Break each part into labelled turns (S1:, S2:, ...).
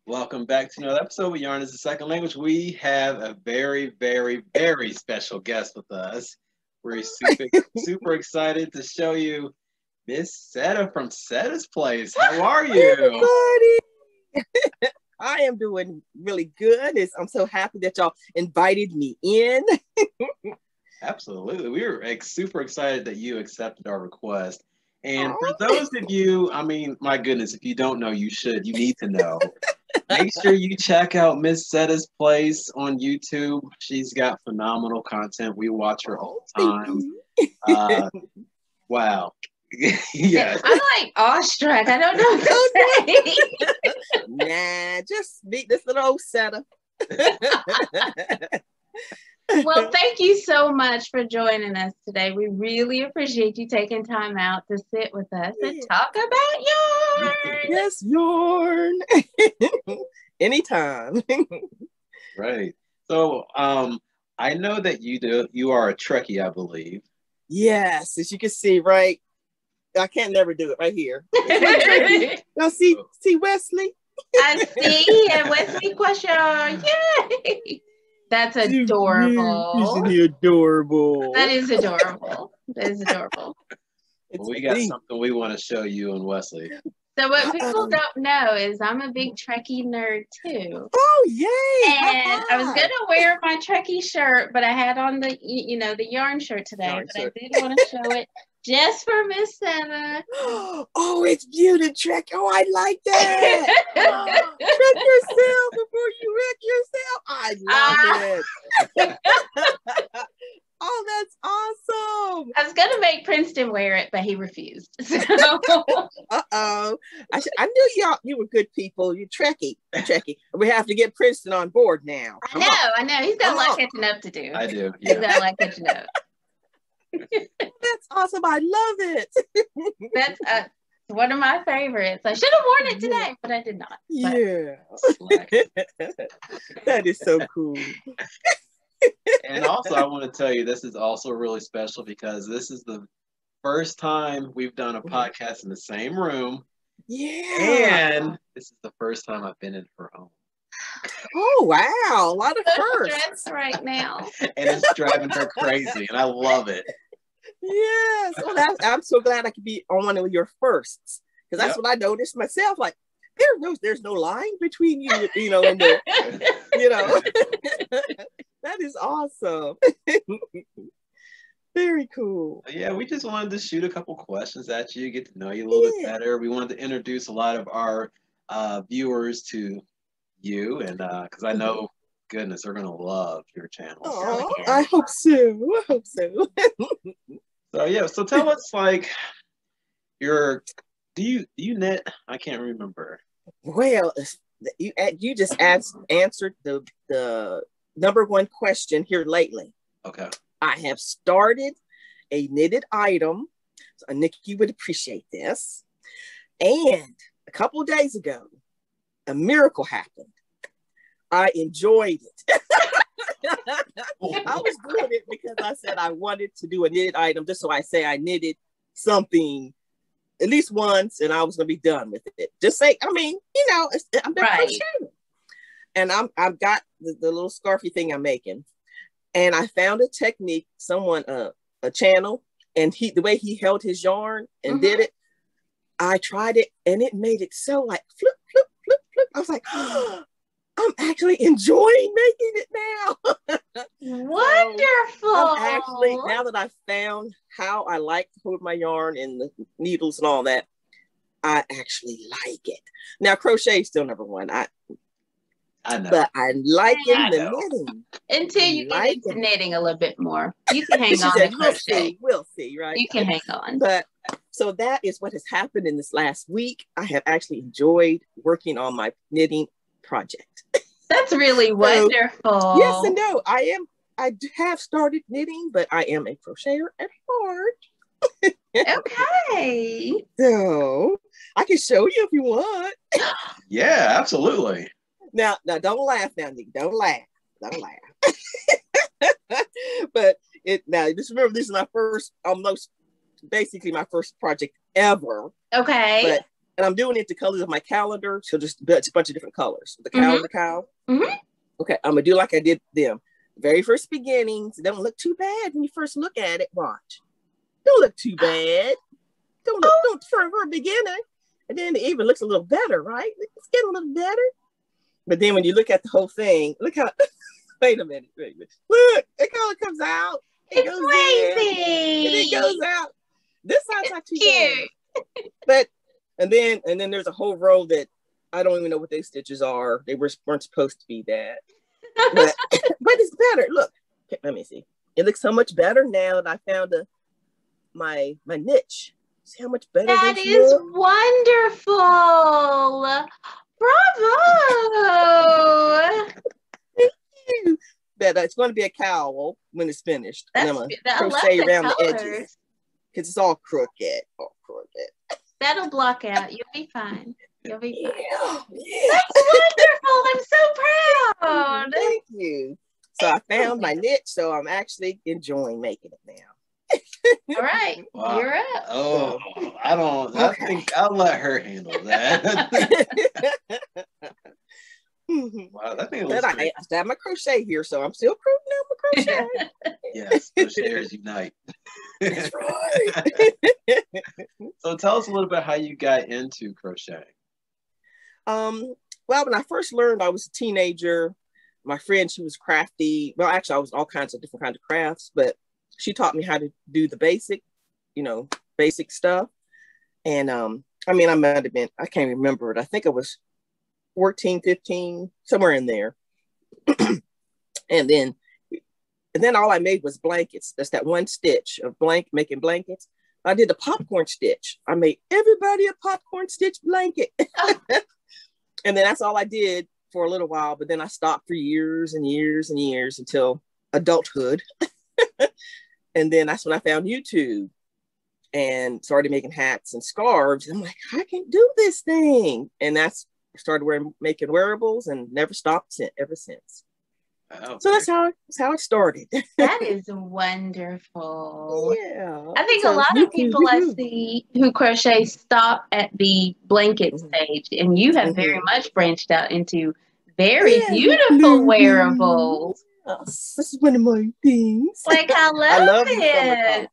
S1: Welcome back to another episode of Yarn is the Second Language. We have a very, very, very special guest with us. We're super excited to show you Miss Setta from Setta's Place. How are you?
S2: Everybody. I am doing really good. I'm so happy that y'all invited me in.
S1: Absolutely. We were super excited that you accepted our request. And for those of you, I mean, my goodness, if you don't know, you should. You need to know. Make sure you check out Miss Setta's Place on YouTube. She's got phenomenal content. We watch her all the time. Wow. Yes.
S3: I'm like awestruck. I don't know what to say.
S2: Nah, just meet this little old Setta.
S3: Well, thank you so much for joining us today. We really appreciate you taking time out to sit with us and talk about yarn.
S2: Yes, yarn. Anytime.
S1: Right. So I know that you are a Trekkie, I believe.
S2: Yes, as you can see, right? I can't never do it right here. Now see Wesley?
S3: I see. And Wesley question. Yay! That's adorable.
S2: Isn't he adorable?
S3: That is adorable. That is adorable.
S1: Well, we got something we want to show you and Wesley.
S3: So what people don't know is I'm a big Trekkie nerd too.
S2: Oh, yay!
S3: And I was gonna wear my Trekkie shirt, but I had on the the yarn shirt today. But I did want to show it just for Miss Setta.
S2: Oh, it's beautiful, Trek. Oh, I like that. Trick yourself before you wreck yourself. I love it. Oh, that's awesome.
S3: I was gonna make Princeton wear it, but he refused. So.
S2: Uh-oh. I knew you were good people. You're Trekkie. We have to get Princeton on board now.
S3: I know. He's got a lot catching up to do.
S1: I do.
S3: Yeah. He's got a lot catching up.
S2: That's awesome. I love it.
S3: That's one of my favorites. I should have worn it today, but I did not.
S2: Yeah. That is so cool.
S1: And also, I want to tell you, this is also really special because this is the first time we've done a podcast in the same room.
S2: Yeah.
S1: And this is the first time I've been in her home.
S2: Oh, wow. A lot of firsts
S3: right now.
S1: And it's driving her crazy, and I love it.
S2: Yes. Well, I'm so glad I could be on one of your firsts, because that's what I noticed myself. Like, there's no line between you, and the, That is awesome. Very cool.
S1: Yeah, we just wanted to shoot a couple questions at you, get to know you a little bit better. We wanted to introduce a lot of our viewers to you, and because I know, goodness, they're gonna love your channel.
S2: Oh, I hope so.
S1: So tell us, like, do you knit? I can't remember.
S2: Well, you just answered the number one question here lately.
S1: Okay.
S2: I have started a knitted item. So Nikki would appreciate this. And a couple of days ago, a miracle happened. I enjoyed it. I was doing it because I said I wanted to do a knitted item, just so I say I knitted something at least once, and I was going to be done with it. Just say, I'm crocheting. And I've got the little scarfy thing I'm making. And I found a technique, a channel, and the way he held his yarn and did it, I tried it, and it made it so like flip, flip, flip, flip. I was like, I'm actually enjoying making it now.
S3: Wonderful.
S2: I'm actually, now that I've found how I like to hold my yarn and the needles and all that, I actually like it. Now, crochet is still number one. I know. But I like the knitting.
S3: Until you get into knitting a little bit more. You can hang on to crochet.
S2: We'll see, right?
S3: You can hang on.
S2: But so that is what has happened in this last week. I have actually enjoyed working on my knitting project.
S3: That's really wonderful.
S2: Yes and no. I have started knitting, but I am a crocheter at heart.
S3: Okay.
S2: So I can show you if you want.
S1: Yeah, absolutely.
S2: Now, don't laugh now, Nick. Don't laugh. But Now just remember, this is my first, almost basically my first project ever.
S3: Okay.
S2: And I'm doing it the colors of my calendar, so just a bunch of different colors. The calendar cow. Okay, I'm gonna do like I did them. Very first beginnings, don't look too bad when you first look at it. Watch, don't look too bad. Don't for a beginner. And then it even looks a little better, right? It's getting a little better. But then when you look at the whole thing, look how. Wait a minute. Look, it kind of comes out. It goes in, and it goes out. This side's not too bad. But and then there's a whole row that I don't even know what these stitches are. They weren't supposed to be that. But it's better. Look, let me see. It looks so much better now that I found my niche. See how much better
S3: that
S2: this
S3: is
S2: look?
S3: Wonderful. Bravo.
S2: Thank you. That it's going to be a cowl when it's finished.
S3: That's,
S2: and I'm
S3: I
S2: gonna
S3: love
S2: crochet
S3: the
S2: around
S3: colors.
S2: the edges because it's all crooked.
S3: That'll block out. You'll be fine. You'll be fine.
S2: Yeah.
S3: That's wonderful. I'm so proud.
S2: Thank you. So I found my niche, so I'm actually enjoying making it now.
S3: All right,
S1: Wow.
S3: you're up.
S1: Oh, I think I'll let her handle that. Wow, that thing looks great.
S2: I have my crochet here, so I'm still crochet.
S1: Yes, crocheters unite.
S2: That's right.
S1: So tell us a little bit how you got into crocheting.
S2: Well, when I first learned, I was a teenager. My friend, she was crafty. Well, actually, I was all kinds of different kinds of crafts, but she taught me how to do the basic stuff. And I mean, I might have been, I can't remember it. I think I was 14, 15, somewhere in there. and then all I made was blankets. That's that one stitch of making blankets. I did a popcorn stitch. I made everybody a popcorn stitch blanket. And then that's all I did for a little while. But then I stopped for years and years and years until adulthood. And then that's when I found YouTube and started making hats and scarves. I'm like, I can do this thing. And that's started making wearables and never stopped ever since. Oh, so that's how it started.
S3: That is wonderful.
S2: Yeah.
S3: I think a lot of people I see who crochet stop at the blanket stage, and you have very much branched out into very beautiful wearables.
S2: This is one of my things.
S3: Like I love it.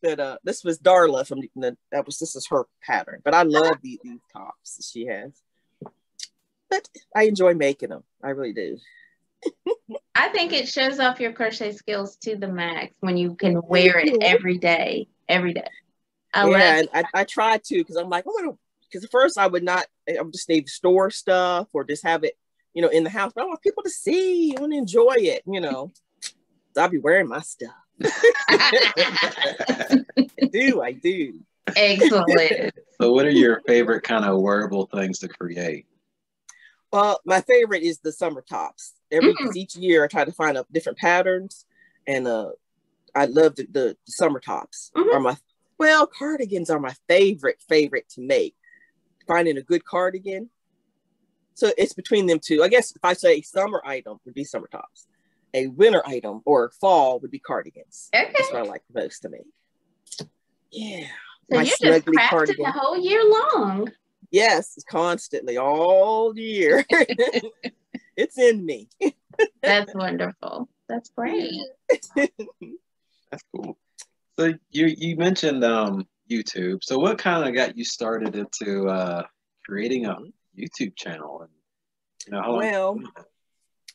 S2: That this was Darla from this is her pattern, but I love these tops that she has. But I enjoy making them. I really do.
S3: I think it shows off your crochet skills to the max when you can wear it every day.
S2: I try to, because I'm like, because at first I would just need to store stuff or just have it, in the house. But I want people to see and enjoy it, So I'll be wearing my stuff. I do.
S3: Excellent.
S1: So what are your favorite kind of wearable things to create?
S2: Well, my favorite is the summer tops. Each year I try to find different patterns, and I love the summer tops. Cardigans are my favorite to make. Finding a good cardigan. So it's between them two. I guess if I say summer item would be summer tops. A winter item or fall would be cardigans. Okay. That's what I like the most to make. Yeah.
S3: So you're just crafting the whole year long.
S2: Yes, constantly, all year. It's in me.
S3: That's wonderful. That's great.
S1: That's cool. So you mentioned YouTube. So what kind of got you started into creating a YouTube channel? And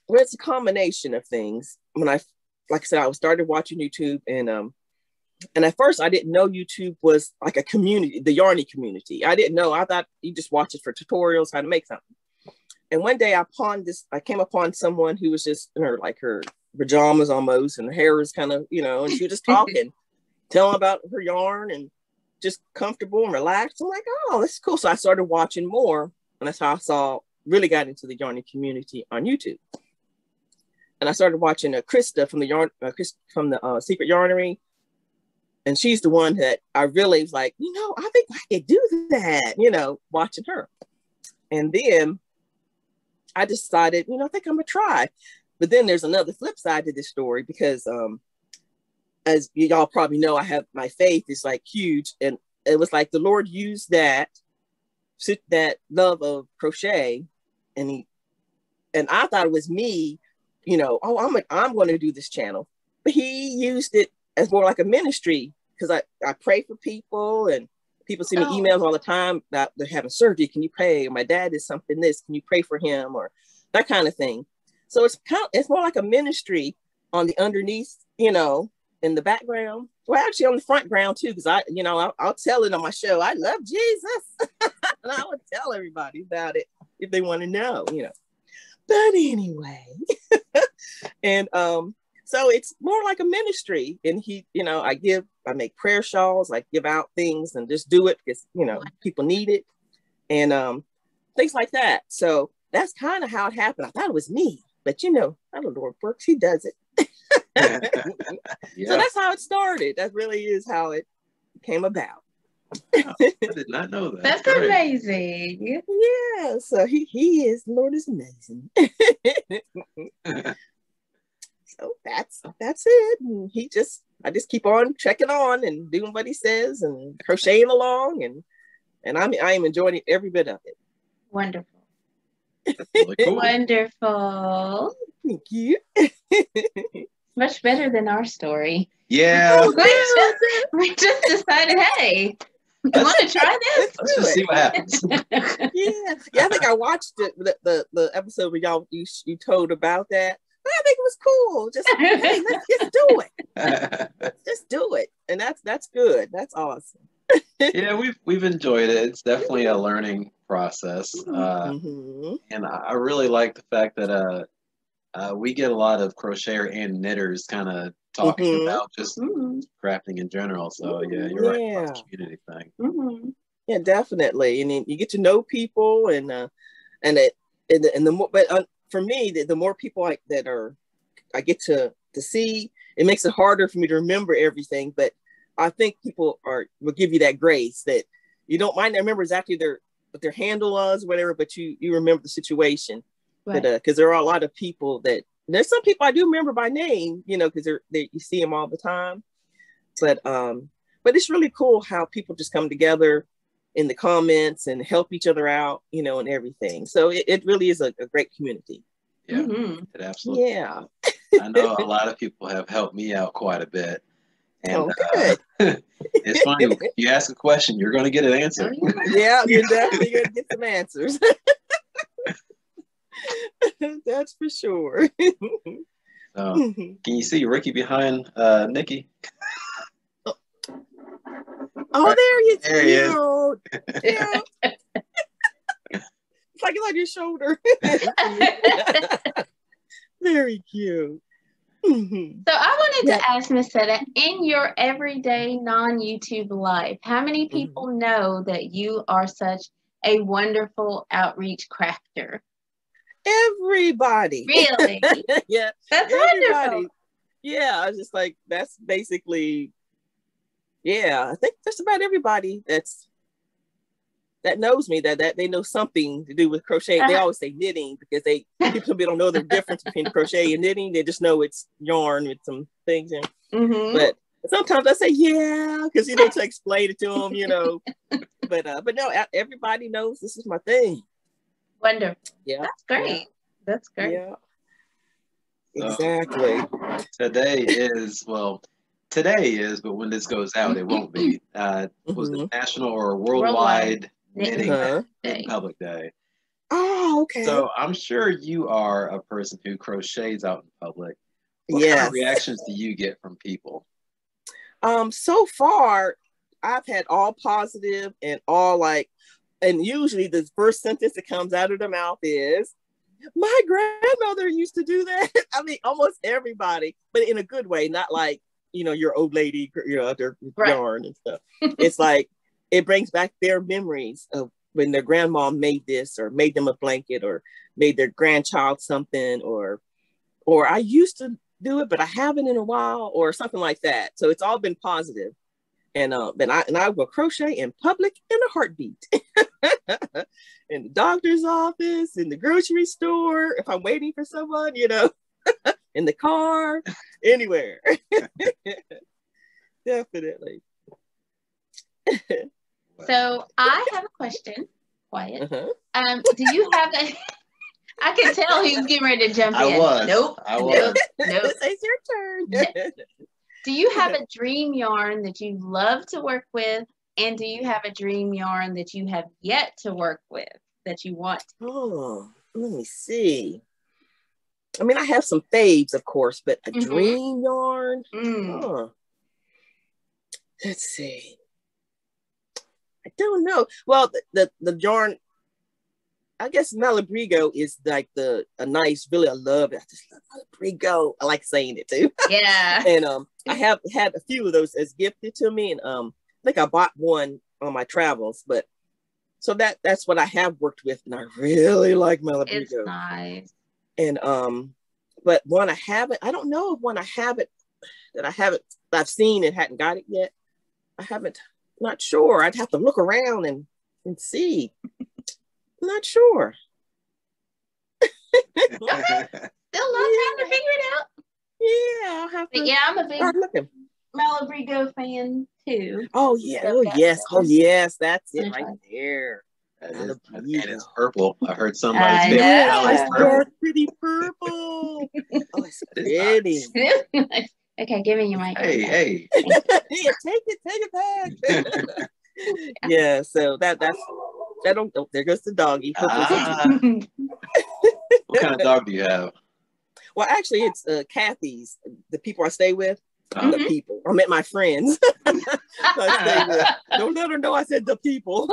S2: it's a combination of things. Like I said, I started watching YouTube, and at first I didn't know YouTube was like a community, the yarny community. I didn't know. I thought you just watch it for tutorials how to make something. And one day I came upon someone who was just in her pajamas almost, and her hair was kind of, and she was just talking, telling about her yarn and just comfortable and relaxed. I'm like, oh, this is cool. So I started watching more, and that's how I really got into the yarny community on YouTube. And I started watching Krista from the Secret Yarnery. And she's the one that I really was like, I think I could do that, watching her. And then I decided, I think I'm going to try. But then there's another flip side to this story, because as y'all probably know, I have my faith is like huge, and it was like the Lord used that love of crochet, and I thought it was me, I'm going to do this channel, but He used it as more like a ministry, because I pray for people, and people send me emails all the time about they're having surgery. Can you pray? Or my dad is something this. Can you pray for him? Or that kind of thing. So it's more like a ministry on the underneath, in the background. Well, actually on the front ground too, because I'll tell it on my show. I love Jesus. And I would tell everybody about it if they want to know, But anyway, and so it's more like a ministry. And I make prayer shawls, I give out things and just do it because, people need it, and things like that. So that's kind of how it happened. I thought it was me, but how the Lord works, He does it.
S1: Yeah.
S2: So that's how it started. That really is how it came about.
S1: Wow, I did not know that.
S3: That's great. Amazing.
S2: Yeah, so he is, the Lord is amazing. So that's it. And I just keep on checking on and doing what He says and crocheting along, and I am enjoying every bit of it.
S3: Wonderful.
S1: Really cool.
S3: Wonderful.
S2: Thank you.
S3: Much better than our story.
S1: Yeah.
S3: We just decided, hey, you want to try this?
S1: Let's just see what happens.
S2: Yeah. I think I watched the episode where you told about that. But I think it was cool. Just hey, let's just do it. Let's just do it, and that's good. That's awesome.
S1: Yeah, we've enjoyed it. It's definitely a learning process, and I really like the fact that we get a lot of crocheter and knitters kind of talking about just crafting in general. So yeah, you're right about the community thing.
S2: Yeah, definitely. And then you get to know people, and the more, but for me, the more people I get to see, it makes it harder for me to remember everything. But I think people will give you that grace that you don't might not remember exactly what their handle was, whatever, but you remember the situation. Right. But because there are a lot of people there's some people I do remember by name, because you see them all the time. But it's really cool how people just come together in the comments and help each other out, and everything. So it really is a great community.
S1: Yeah, it absolutely.
S2: Yeah.
S1: I know a lot of people have helped me out quite a bit. And
S2: good.
S1: It's funny, if you ask a question, you're going to get an answer.
S2: Yeah, you're definitely going to get some answers. That's for sure.
S1: Can you see Ricky behind Nikki?
S2: Oh, there
S1: he is.
S2: Yeah. It's like it's on your shoulder. Very cute.
S3: So I wanted to ask Miss Setta, in your everyday non-YouTube life, how many people know that you are such a wonderful outreach crafter?
S2: Everybody.
S3: Really?
S2: Yeah.
S3: That's
S2: everybody.
S3: wonderful.
S2: Yeah, I was just like, that's basically, I think just about everybody that knows me, that they know something to do with crochet. They always say knitting because people don't know the difference between crochet and knitting. They just know it's yarn with some things in. But sometimes I say because to explain it to them, But no, everybody knows this is my thing.
S3: Wonderful.
S2: Yeah,
S3: that's great.
S2: Yeah.
S3: That's great.
S2: Yeah, exactly.
S1: Today is, but when this goes out, it won't be. Was it National or Worldwide Knitting Public Day?
S2: Oh, okay.
S1: So I'm sure you are a person who crochets out in public. What kind of reactions do you get from people?
S2: So far, I've had all positive and all and usually the first sentence that comes out of their mouth is, my grandmother used to do that. I mean, almost everybody, but in a good way, not like, your old lady, their yarn and stuff. It's like, it brings back their memories of when their grandma made this or made them a blanket or made their grandchild something or I used to do it, but I haven't in a while or something like that. So it's all been positive. And I will crochet in public in a heartbeat. In the doctor's office, in the grocery store, if I'm waiting for someone, in the car, anywhere. Definitely.
S3: So I have a question, Wyatt.
S2: Uh-huh.
S3: Do you have a I can tell he was getting ready to jump in.
S1: I was.
S3: Nope. Nope.
S2: It's your turn.
S3: Do you have a dream yarn that you love to work with? And do you have a dream yarn that you have yet to work with that you want?
S2: Oh, let me see. I mean, I have some faves, of course, but a dream yarn? Let's see. I don't know. Well, the yarn, I guess Malabrigo is like a nice, really, I love it. I just love Malabrigo. I like saying it too.
S3: Yeah.
S2: And I have had a few of those as gifted to me. And I think I bought one on my travels, but so that's what I have worked with. And I really like Malabrigo.
S3: It's nice.
S2: And but one I haven't, I don't know if one I haven't, I've seen and hadn't got it yet. I haven't, not sure. I'd have to look around and see. Not sure.
S3: Okay. Still a lot of time to figure it out.
S2: Yeah, I'll have to.
S3: But yeah, I'm a big Malabrigo fan too.
S2: Oh yeah. Oh yes. Oh yes. That's it right there.
S1: And it's purple. I heard somebody's favorite
S2: it's
S1: color. Purple.
S2: pretty purple. Oh, it's pretty.
S3: Okay, give me your mic.
S1: Hey.
S2: Yeah, take it back. Yeah, so that don't there goes the doggy.
S1: What kind of dog do you have?
S2: Well, actually, it's Kathy's. The people I stay with. The people. I meant my friends. I stay with. Don't let her know I said the people.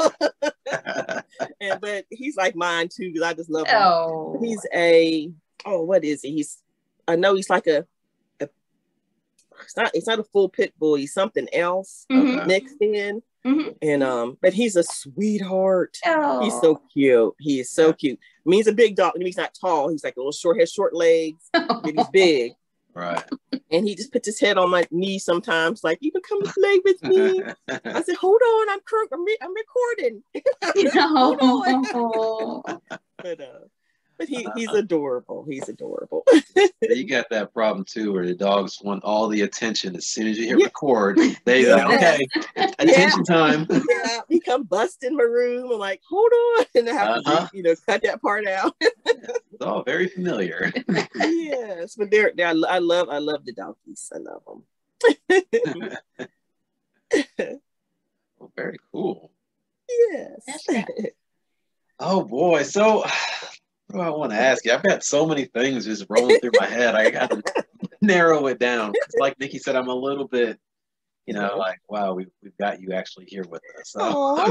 S2: But he's like mine too because I just love him.
S3: Oh.
S2: He's what is he? I know he's like it's not a full pit bull. He's something else mixed in. And but he's a sweetheart.
S3: Oh.
S2: He's so cute. He is so cute. I mean, he's a big dog. I mean, he's not tall. He's like a little short, has short legs, but he's big.
S1: Right.
S2: And he just puts his head on my knee sometimes, like, you can come and play with me. I said, hold on, I'm recording. Hold on. But he's adorable. He's adorable.
S1: You got that problem too, where the dogs want all the attention as soon as you hit record. They like, okay, attention time.
S2: Yeah, he come bust in my room. I'm like, hold on, and I have to, cut that part out.
S1: It's all very familiar.
S2: Yes, but I love the donkeys. I love them.
S1: Well, very cool.
S2: Yes.
S1: Oh boy, so. What do I want to ask you? I've got so many things just rolling through my head. I got to narrow it down. It's like Nikki said, I'm a little bit, like, wow, we've got you actually here with us. So.
S3: I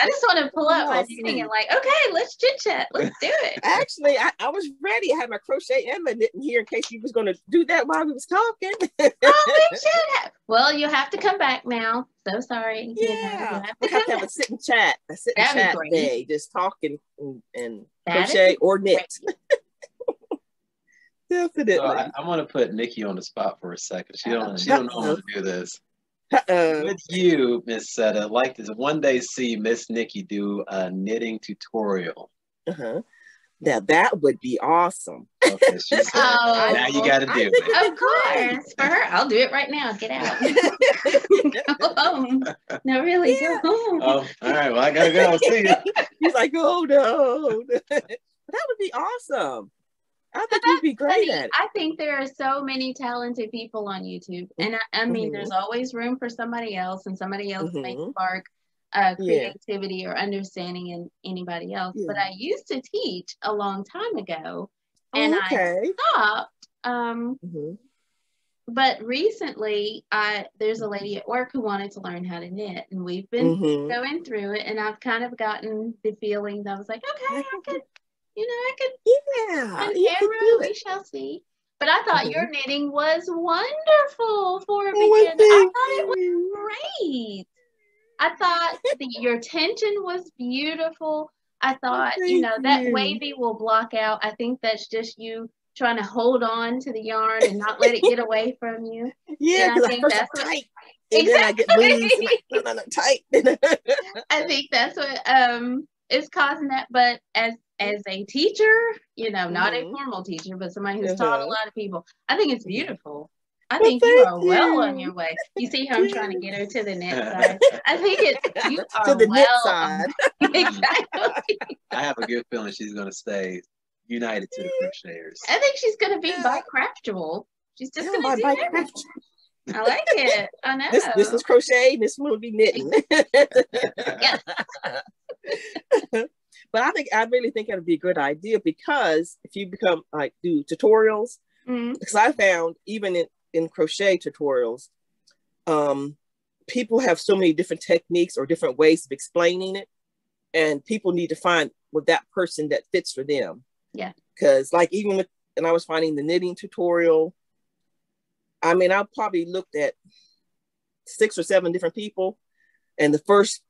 S3: just want to pull up my knitting and like, okay, let's chit chat. Let's do it.
S2: Actually, I was ready. I had my crochet and my knitting here in case you was going to do that while we was talking.
S3: Oh, we should have. Well, you have to come back now. So sorry.
S2: Yeah. We have to have a sit and chat. A sit and chat day. Just talking and crochet or knit. Definitely.
S1: So I want to put Nikki on the spot for a second. She don't know how to do this. With you, Miss Setta, I'd like to one day see Miss Nikki do a knitting tutorial.
S2: Now that would be awesome.
S1: Okay, she said, now you got to do it.
S3: Of course. For her, I'll do it right now. Get out. Go home. No, really, go home.
S1: Oh, all right. Well, I got to go. See you.
S2: He's like, oh, no. That would be awesome. I think you'd be great at it.
S3: I think there are so many talented people on YouTube. And I mean, there's always room for somebody else, and somebody else may spark creativity or understanding in anybody else. But I used to teach a long time ago, and I stopped. But recently, there's a lady at work who wanted to learn how to knit, and we've been going through it, and I've kind of gotten the feeling that I was like, okay, I could. We shall see. But I thought your knitting was wonderful for a beginner. I thought it was great. I thought your tension was beautiful. I thought, that wavy will block out. I think that's just you trying to hold on to the yarn and not let it get away from you.
S2: Yeah, because I think that's tight. And then I get loose. No, tight.
S3: I think that's what is causing that. But as a teacher, not a formal teacher, but somebody who's taught a lot of people, I think it's beautiful. I think you are well on your way. You see how I'm trying to get her to the knit side? I think you are
S2: to the knit
S3: well
S2: side.
S3: Exactly.
S1: I have a good feeling she's going to stay united to the crocheters.
S3: I think she's going to be bicraftual. She's just going to do everything. I like it. I know.
S2: This is crochet. This one will be knitting.
S3: Yes.
S2: But I really think it'd be a good idea, because if you become like do tutorials, because I found even in crochet tutorials, people have so many different techniques or different ways of explaining it, and people need to find with that person that fits for them.
S3: Yeah.
S2: Because like even and I was finding the knitting tutorial, I mean, I probably looked at 6 or 7 different people, and the first,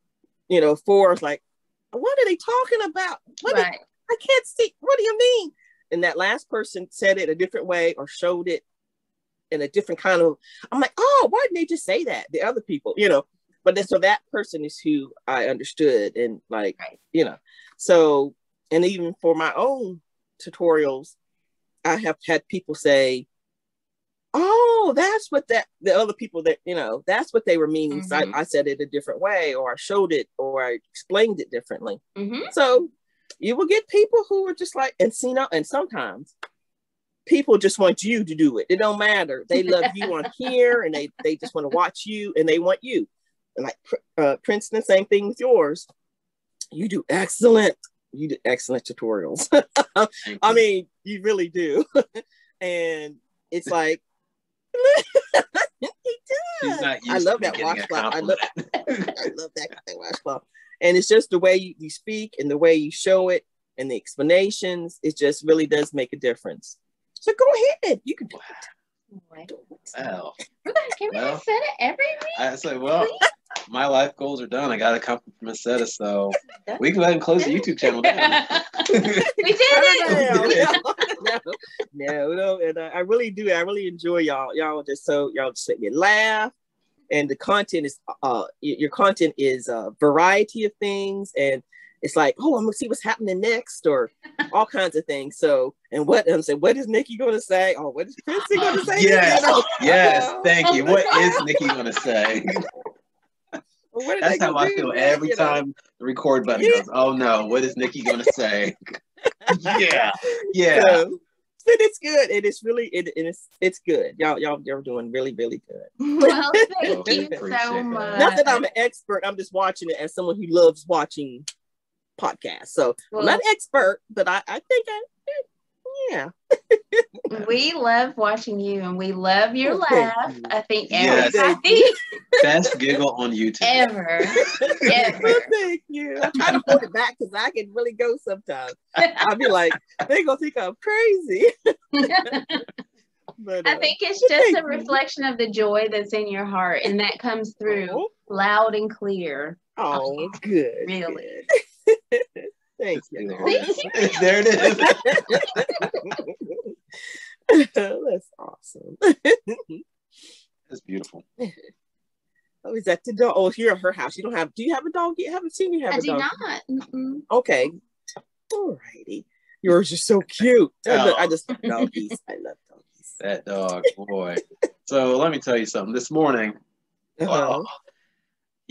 S2: 4 was like, what are they talking about?
S3: Right.
S2: I can't see. What do you mean? And that last person said it a different way or showed it in a different kind of, I'm like, oh, why didn't they just say that? The other people, but then, so that person is who I understood. And like,
S3: right.
S2: So, and even for my own tutorials, I have had people say, oh, that's what the other people that, that's what they were meaning. So I said it a different way, or I showed it, or I explained it differently. So you will get people who are just like, and sometimes people just want you to do it. It don't matter. They love you on here, and they just want to watch you, and they want you. And like Princeton, same thing with yours. You do excellent. You do excellent tutorials. I mean, you really do. And it's like, he does. I love that washcloth. I love that washcloth. And it's just the way you speak and the way you show it and the explanations. It just really does make a difference. So go ahead. You can do it.
S1: Wow.
S3: Can we just set it every week?
S1: I said, well, my life goals are done. I got to come from Miss Setta, so we can go ahead and close the YouTube channel down.
S3: We did it.
S2: No, and I really do. I really enjoy y'all. Y'all just make me laugh, and the content is your content is a variety of things, and it's like, oh, I'm gonna see what's happening next, or all kinds of things. So, and what is Nikki gonna say? Oh, what is Princey gonna say?
S1: Yes, thank you. What is Nikki gonna say? That's how I feel every time the record button goes. Oh no, what is Nikki gonna say? yeah.
S2: But it's good. It is really it's good. You're doing really, really good.
S3: Well, thank you so much.
S2: Not that I'm an expert. I'm just watching it as someone who loves watching podcasts. So I'm not an expert, but I think yeah.
S3: We love watching you, and we love your laugh. I think
S1: everybody best giggle on YouTube
S3: ever.
S2: Thank you. I try to hold it back because I can really go sometimes. I'll be like, they're gonna think I'm crazy. But,
S3: I think it's just a reflection of the joy that's in your heart, and that comes through loud and clear.
S2: Oh, good.
S3: Really.
S2: Good. Thank you.
S1: There it
S2: is. That's awesome.
S1: That's beautiful.
S2: Oh, is that the dog? Oh, here at her house. Do you have a dog yet? I haven't seen you have a dog.
S3: I do not.
S2: Okay. All righty. Yours are so cute. I just love doggies. I love doggies.
S1: That dog, boy. So let me tell you something. This morning, I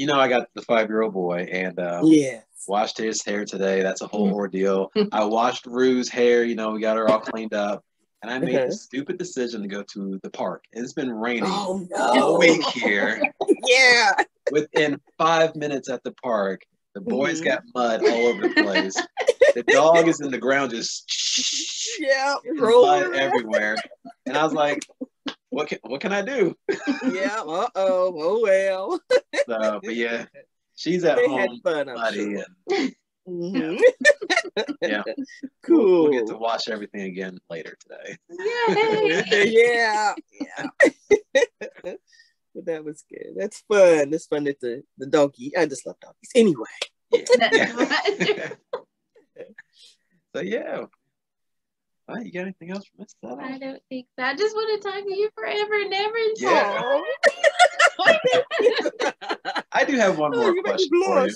S1: got the 5-year-old boy, and washed his hair today. That's a whole ordeal. I washed Rue's hair. We got her all cleaned up. And I made the stupid decision to go to the park. It's been raining all week here.
S2: Yeah.
S1: Within 5 minutes at the park, the boys got mud all over the place. The dog is in the ground just mud everywhere. And I was like, what can I do?
S2: Yeah, oh well.
S1: So, but yeah, she's at home muddy. And, yeah.
S2: Cool.
S1: We'll get to watch everything again later today.
S3: Yay!
S2: Yeah. But that was good. That's fun. It's fun that the doggy. I just love doggies. Anyway.
S1: So yeah. All right, you got anything else from Miss Setta?
S3: I don't think so. I just want to talk to you forever and ever.
S1: Yeah. I do have one more question for you.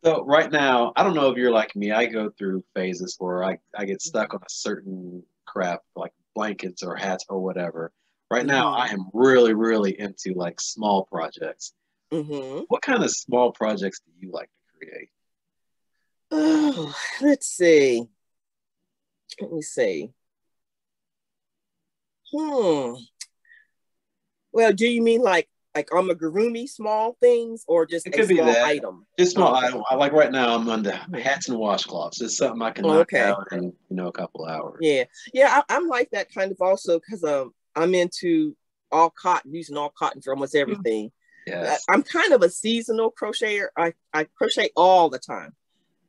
S1: So right now, I don't know if you're like me. I go through phases where I get stuck on a certain craft, like blankets or hats or whatever. Right now, I am really, really into like small projects. What kind of small projects do you like to create?
S2: Oh, let's see. Let me see. Well, do you mean like amigurumi small things or just
S1: It
S2: a
S1: could be
S2: small
S1: that.
S2: item?
S1: Just small
S2: Okay.
S1: item. I like right now I'm on the hats and washcloths. It's something I can knock out in, a couple hours.
S2: Yeah. Yeah, I'm like that kind of also because I'm into all cotton, using all cotton for almost everything.
S1: Yes.
S2: I'm kind of a seasonal crocheter. I crochet all the time.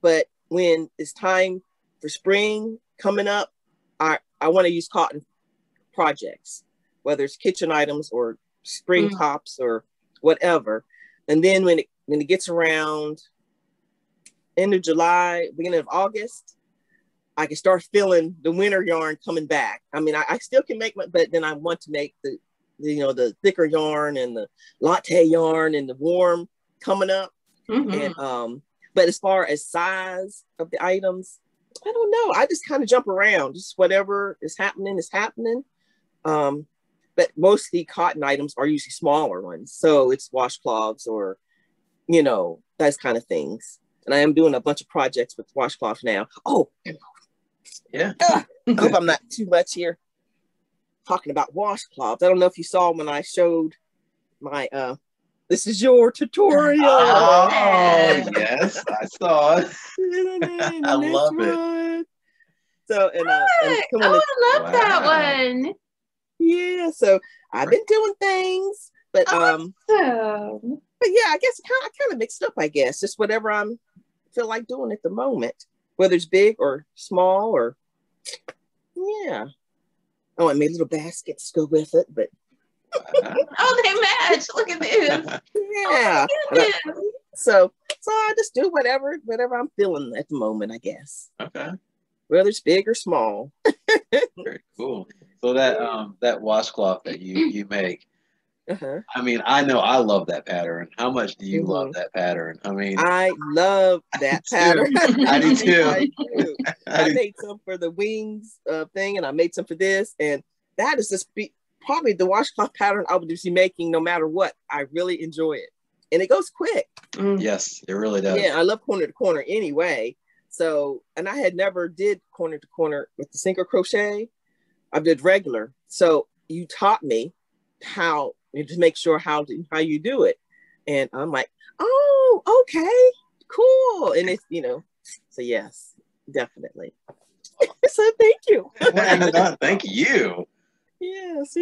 S2: But when it's time for spring coming up, I want to use cotton projects, whether it's kitchen items or spring tops or whatever. And then when it gets around end of July, beginning of August, I can start feeling the winter yarn coming back. I mean, I still can make but then I want to make the thicker yarn and the latte yarn and the warm coming up. And but as far as size of the items, I don't know. I just kind of jump around. Just whatever is happening is happening. But mostly cotton items are usually smaller ones. So it's washcloths or, those kind of things. And I am doing a bunch of projects with washcloths now. Oh,
S1: yeah.
S2: I hope I'm not too much here talking about washcloths. I don't know if you saw when I showed my, this is your tutorial.
S1: Oh, yes, I saw it. I love it.
S2: So, and
S3: I love that one.
S2: Yeah, so I've been doing things, but
S3: awesome.
S2: But yeah, I guess I kind of mixed up. I guess just whatever feel like doing at the moment, whether it's big or small or yeah. Oh, I made little baskets to go with it, but
S3: oh, they match. Look at this.
S2: Yeah.
S3: Oh,
S2: so I just do whatever I'm feeling at the moment, I guess.
S1: Okay.
S2: Whether it's big or small.
S1: Very cool. So that washcloth that you make, I mean, I know I love that pattern. How much do you love that pattern? I mean,
S2: I love that pattern.
S1: I do too.
S2: I made some for the wings thing, and I made some for this, and that is just probably the washcloth pattern I would be making no matter what. I really enjoy it, and it goes quick.
S1: Yes, it really does.
S2: Yeah, I love corner to corner anyway. So, and I had never did corner to corner with the single crochet. I did regular. So you taught me how to make sure how you do it. And I'm like, oh, okay, cool. And it's, so yes, definitely. So thank you.
S1: Thank you.
S2: Yes.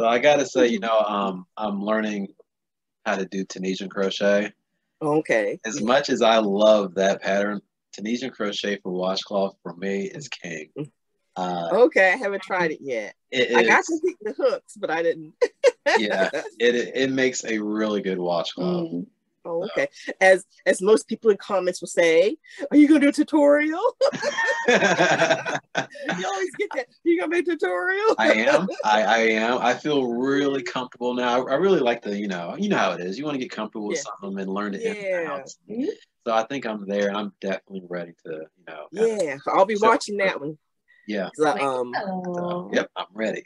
S1: So I gotta say, I'm learning how to do Tunisian crochet.
S2: Okay.
S1: As much as I love that pattern, Tunisian crochet for washcloth for me is king.
S2: Okay, I haven't tried it yet. I got to pick the hooks, but I didn't.
S1: Yeah, it makes a really good washcloth.
S2: Oh, okay. As most people in comments will say, are you gonna do a tutorial? You always get that. You gonna make a tutorial?
S1: I am. I feel really comfortable now. I really like the, you know how it is. You want to get comfortable with something and learn it in and out. So I think I'm there. I'm definitely ready to,
S2: Yeah, I'll be watching that one.
S1: Yeah.
S2: Yep,
S1: I'm ready.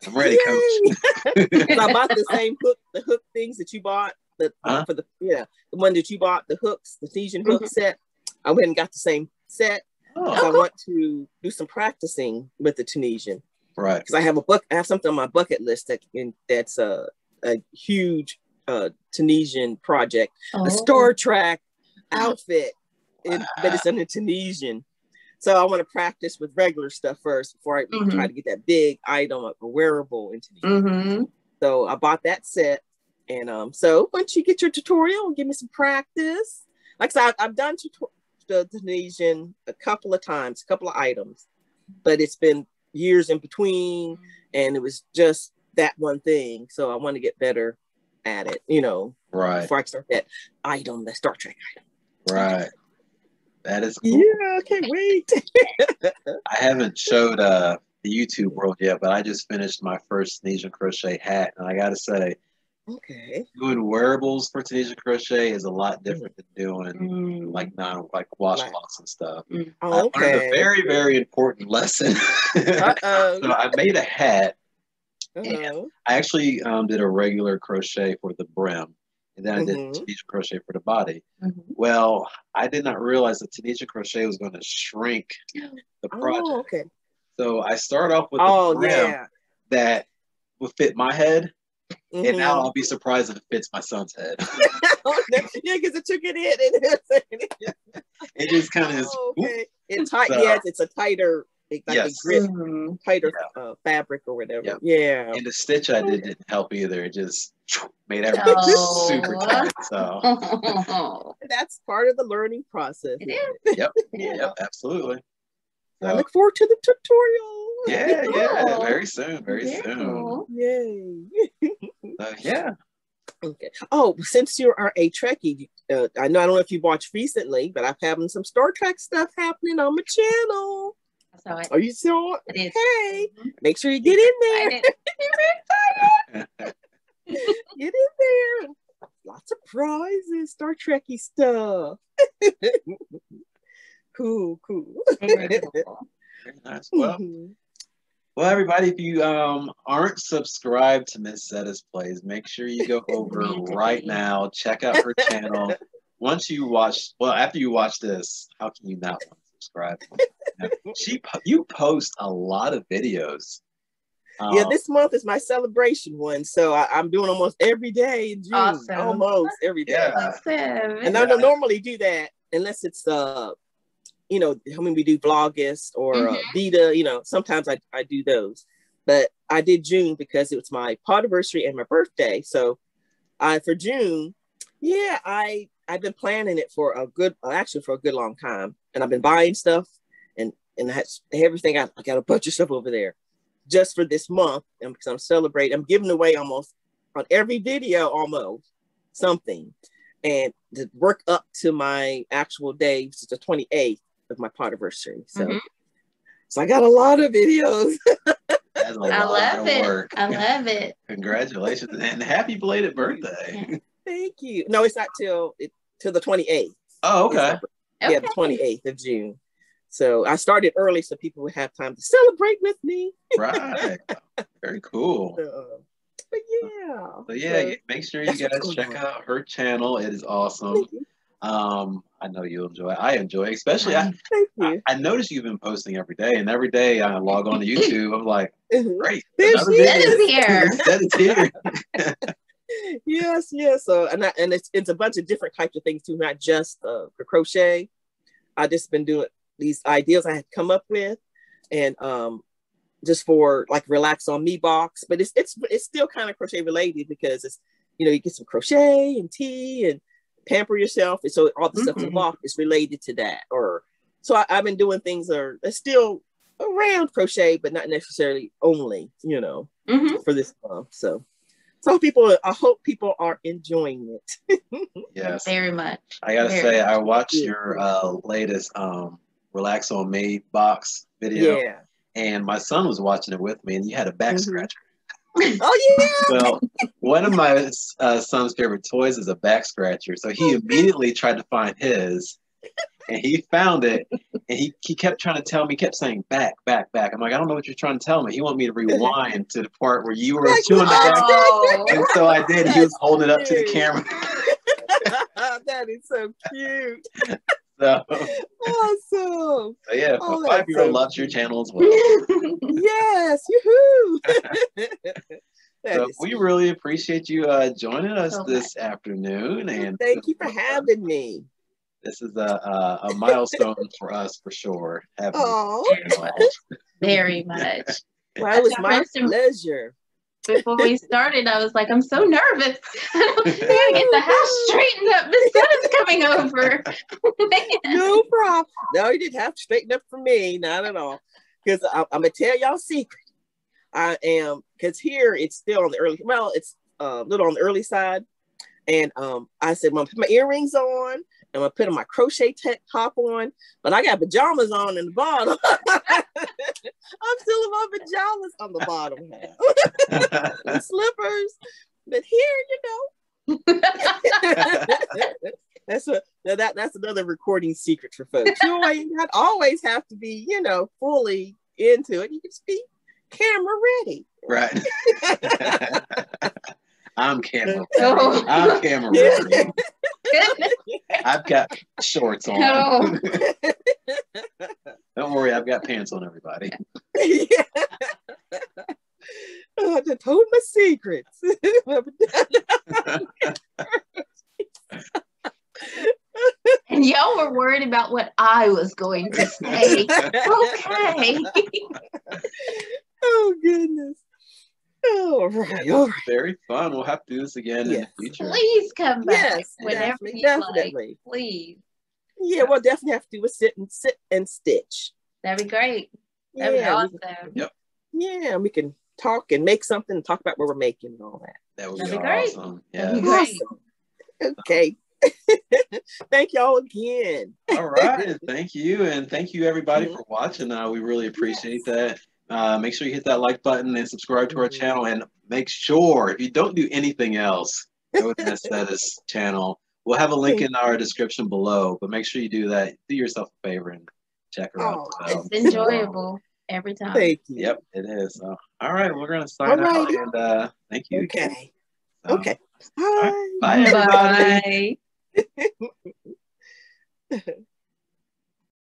S1: I'm ready, Coach.
S2: I bought the same hook things that you bought. The one that you bought, the hooks, the Tunisian hook set. I went and got the same set. I want to do some practicing with the Tunisian.
S1: Right.
S2: Because I have something on my bucket list that's a huge Tunisian project. A Star Trek outfit, but it's in the Tunisian. So I want to practice with regular stuff first before I try to get that big item, a wearable in Tunisian. So I bought that set. And so once you get your tutorial, give me some practice. Like I said, I've done the Tunisian a couple of times, a couple of items, but it's been years in between, and it was just that one thing. So I want to get better at it,
S1: right,
S2: before I start that item, that Star Trek item.
S1: Right. That is cool.
S2: Yeah, I can't wait.
S1: I haven't showed the YouTube world yet, but I just finished my first Tunisian crochet hat, and I gotta say,
S2: Okay.
S1: Doing wearables for Tanisha Crochet is a lot different than doing like washcloths and stuff. I learned a very, very important lesson. So I made a hat. And I actually did a regular crochet for the brim, and then I did Tanisha Crochet for the body. Well, I did not realize that Tanisha Crochet was going to shrink the project.
S2: Okay.
S1: So I started off with the brim that would fit my head. And now I'll be surprised if it fits my son's head.
S2: Yeah, because it took it in.
S1: It just kind of is.
S2: Okay. It's tight. Yes, it's a tighter, like a grip, tighter fabric or whatever. Yep. Yeah.
S1: And the stitch I did didn't help either. It just made everything super tight. So
S2: that's part of the learning process.
S3: It is.
S1: Yep, absolutely. So,
S2: I look forward to the tutorial.
S1: Yeah, very soon, very soon.
S2: Cool. Yay.
S1: Yeah.
S2: Okay. Oh, since you are a Trekkie, I don't know if you watched recently, but I'm having some Star Trek stuff happening on my channel.
S3: I saw it.
S2: Are you saw it? Hey, make sure you get in there. Get in there. Lots of prizes, Star Trekkie stuff. Cool.
S1: Very nice. Well, everybody, if you aren't subscribed to Miss Setta's Plays, make sure you go over right now. Check out her channel. After you watch this, how can you not want to subscribe? You post a lot of videos.
S2: This month is my celebration one, so I'm doing almost every day in June.
S3: Awesome.
S2: Almost every day.
S1: Yeah.
S3: Awesome.
S2: And I don't normally do that unless it's we do Vlogust or Vita, sometimes I do those. But I did June because it was my podiversary and my birthday. So for June, I've been planning it for a good long time. And I've been buying stuff and that's everything. I got a bunch of stuff over there just for this month. And because I'm celebrating, I'm giving away almost on every video, almost something. And to work up to my actual day, which is the 28th. Of my podiversary. So I got a lot of videos.
S1: That's a lot of work.
S3: I love it.
S1: Congratulations and happy belated birthday.
S2: Thank you. No, it's not till the 28th.
S1: Oh, okay.
S2: Yeah, the 28th of June. So I started early so people would have time to celebrate with me.
S1: Right. Very cool.
S2: But yeah.
S1: Make sure you guys check out her channel. It is awesome. I know you'll enjoy it. I enjoy it. Especially, I notice you've been posting every day, and every day I log on to YouTube. I'm like, great.
S3: That is here.
S1: That is here.
S2: Yes. So, and it's a bunch of different types of things too, not just for crochet. I just been doing these ideas I had come up with, and just for like Relax on Me box, but it's still kind of crochet related because it's you get some crochet and tea and pamper yourself, and so all the stuff in the box is related to that. So I've been doing things that are still around crochet, but not necessarily only for this month. So I hope people are enjoying it.
S1: Yes,
S3: very much.
S1: I gotta say, I watched your latest Relax on Me box video, and my son was watching it with me, and you had a back scratcher.
S2: Oh yeah.
S1: Well, one of my son's favorite toys is a back scratcher, so he immediately tried to find his, and he found it, and he kept trying to tell me, kept saying back. I'm like, I don't know what you're trying to tell me. He wanted me to rewind to the part where you were chewing the back, and so I did. He was holding it up to the camera.
S2: That is so cute.
S1: So
S2: awesome.
S1: So yeah, my 5-year-old loves your channel as well.
S2: Yes, yoo-hoo.
S1: So we really appreciate you joining us this afternoon, and
S2: thank you for having me.
S1: This is a milestone for us for sure.
S3: Very much.
S2: Well, it was my pleasure.
S3: Before we started, I was like, I'm so nervous. I gotta get the house straightened up. Miss Setta's coming over.
S2: No problem. No, you didn't have to straighten up for me. Not at all. Because I'm going to tell y'all a secret. Because here it's still on the early, it's a little on the early side. And I said, I'm going to put my earrings on. I'm going to put my crochet top on, but I got pajamas on in the bottom. I'm still in my pajamas on the bottom. And slippers. But here, that's another recording secret for folks. You not always have to be, fully into it. You can just be camera ready.
S1: Right. I'm camera ready.
S3: Oh.
S1: I'm camera ready. I've got shorts on.
S3: No.
S1: Don't worry, I've got pants on, everybody.
S2: Yeah. I just told my secrets.
S3: And y'all were worried about what I was going to say. Okay.
S2: Oh, goodness. All right.
S1: Very fun. We'll have to do this again in the future.
S3: Please come back whenever
S2: definitely.
S3: like. Please.
S2: Yeah, we'll definitely have to do a sit and stitch.
S3: That'd be great. That'd be awesome.
S1: Yep.
S2: Yeah, we can talk and make something and talk about what we're making and all that.
S1: That would
S3: That'd
S1: be
S3: be great.
S1: awesome.
S3: That'd
S1: Yeah.
S3: be great.
S2: Awesome. Okay. Thank y'all again.
S1: All right. Thank you. And thank you, everybody, for watching. We really appreciate that. Make sure you hit that like button and subscribe to our channel. And make sure, if you don't do anything else, go to Miss Setta's channel. We'll have a link in our description below, but make sure you do that. Do yourself a favor and check her out.
S3: It's enjoyable every time.
S2: Thank you.
S1: Yep, it is. So, all right, we're going to sign out. And thank you.
S2: Okay.
S1: So,
S2: okay. Bye.
S1: Bye, everybody.
S3: Bye.